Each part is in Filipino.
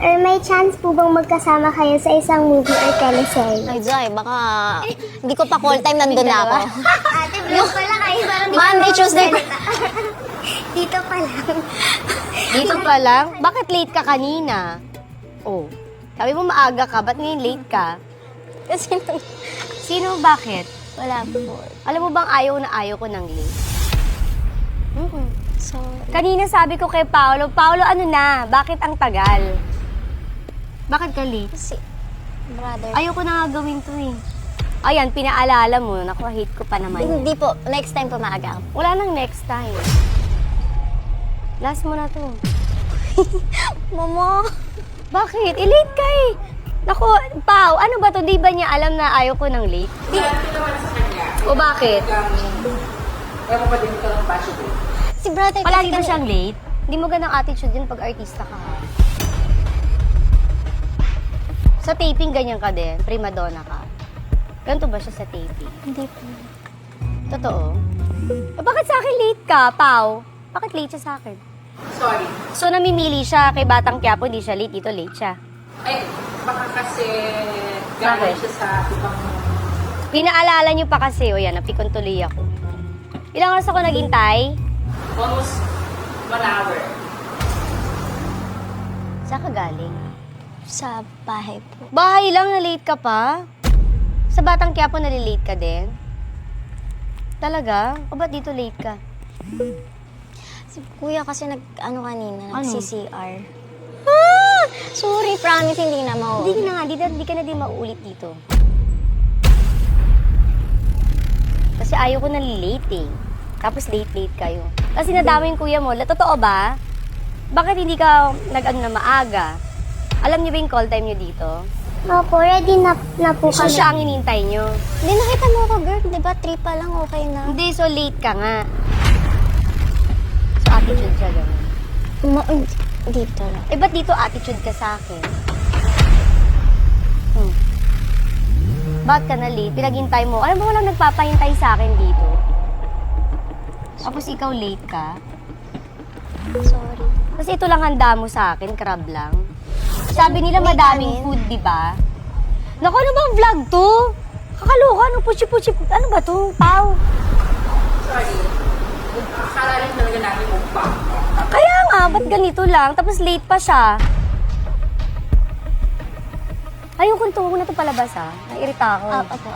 or may chance po bang magkasama kayo sa isang movie or teleserye? Ay, Jai, baka hindi ko pa call time, nandun na ako. Ate, vlog pala kayo. Parang di Monday, ka Tuesday. Dito pa lang. Dito pa lang? Bakit late ka kanina? Oh, sabi mo maaga ka, ba't ngayon late ka? Kasi Sino, bakit? wala po. Alam mo bang ayaw ko ng late? So, Kanina sabi ko kay Paolo, ano na, bakit ang tagal? Bakit ka late? kasi, brother. Ayoko na nga gawin to eh. Ayan, pinaalala mo, naku, hate ko pa naman. yan. Hindi po, next time po maaga. Wala nang next time. Last mo na to. Mama! Bakit? Late ka eh. Naku, Pao, ano ba to? Di ba niya alam na ayaw ko ng late? O bakit? Ewan pa din ka ng possible. Si brother Palagi ba kasi siyang late? Hindi mo ganang attitude yun pag artista ka. Sa taping, ganyan ka din. Prima donna ka. Ganito ba siya sa taping? Hindi po. Totoo? Bakit sa akin late ka, Pao? Bakit late siya sa akin? Sorry. So, namimili siya kay Batang Quiapo, di siya late. Dito late siya. Eh, baka kasi galing siya sa ibang... Pinaalala niyo pa kasi, o yan, napikon tuloy ako. Ilang oras ako naghintay? Almost 1 hour. Saan ka galing? Sa bahay po. Bahay lang, na late ka pa? Sa Batang Quiapo, nalilate ka din? Talaga? O ba't dito late ka? Si kuya kasi nag-ano kanina, Ano? nag-CCR. Sorry, promise, hindi na mauwi. Hindi na nga, di ka na din mauulit dito. Kasi ayaw ko na late eh. Tapos late kayo. Kasi nadama yung kuya mo. Totoo ba? Bakit hindi ka nag-ano na maaga? Alam niyo ba yung call time niyo dito? Opo, ready na po So kami. siya ang inintay niyo. Hindi, nakita mo ako, girl. Di ba, 3 pa lang, okay na. Hindi, so late ka nga. So attitude siya ganun. Dito lang. Eh, ba't dito attitude ka sa akin? Ba't ka na late? Pinaghintay mo. Alam mo, walang nagpapahintay sa akin dito. Tapos ikaw late ka. Sorry. Kasi ito lang handa mo sa akin, crab lang. Sabi nila madaming food, di ba? Naku, ano bang vlog to? Kakaloka, ano puchi-puchi, ano ba to? Pau. Sorry. Akala rin talaga namin mukbang. Kaya nga, ba't ganito lang? Tapos late pa siya. Ayoko to, huwag na ito palabas ha. Nairita ako. Opo.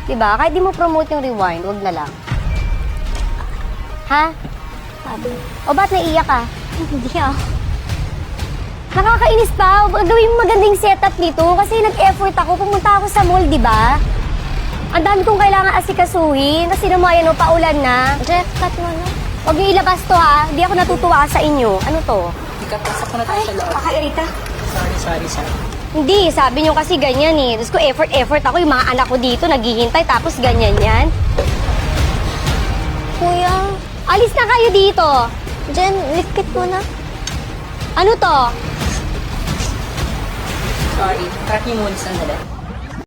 Diba? Kahit di mo promote yung rewind, huwag na lang. Ha? Sabi. O ba't naiiyak ka? Hindi ako. Nakakainis pa. Gawin mo magandang setup nito kasi nag-effort ako. Pumunta ako sa mall, di ba? Ang dami kong kailangan asikasuhin. Kasi naman yan, paulan na. Jeff, cut mo na. Huwag niyo ilabas to ha. Hindi ako natutuwa sa inyo. Ano to? Ikapasok ko na tayo sa loob. Kakairita. Sorry. Hindi, sabi niyo kasi ganyan eh. Tapos ko effort ako. Yung mga anak ko dito naghihintay tapos ganyan yan. Kuya, Alis na kayo dito. Jen, likit mo na. Ano to? Sorry. Track niyo muna sandali.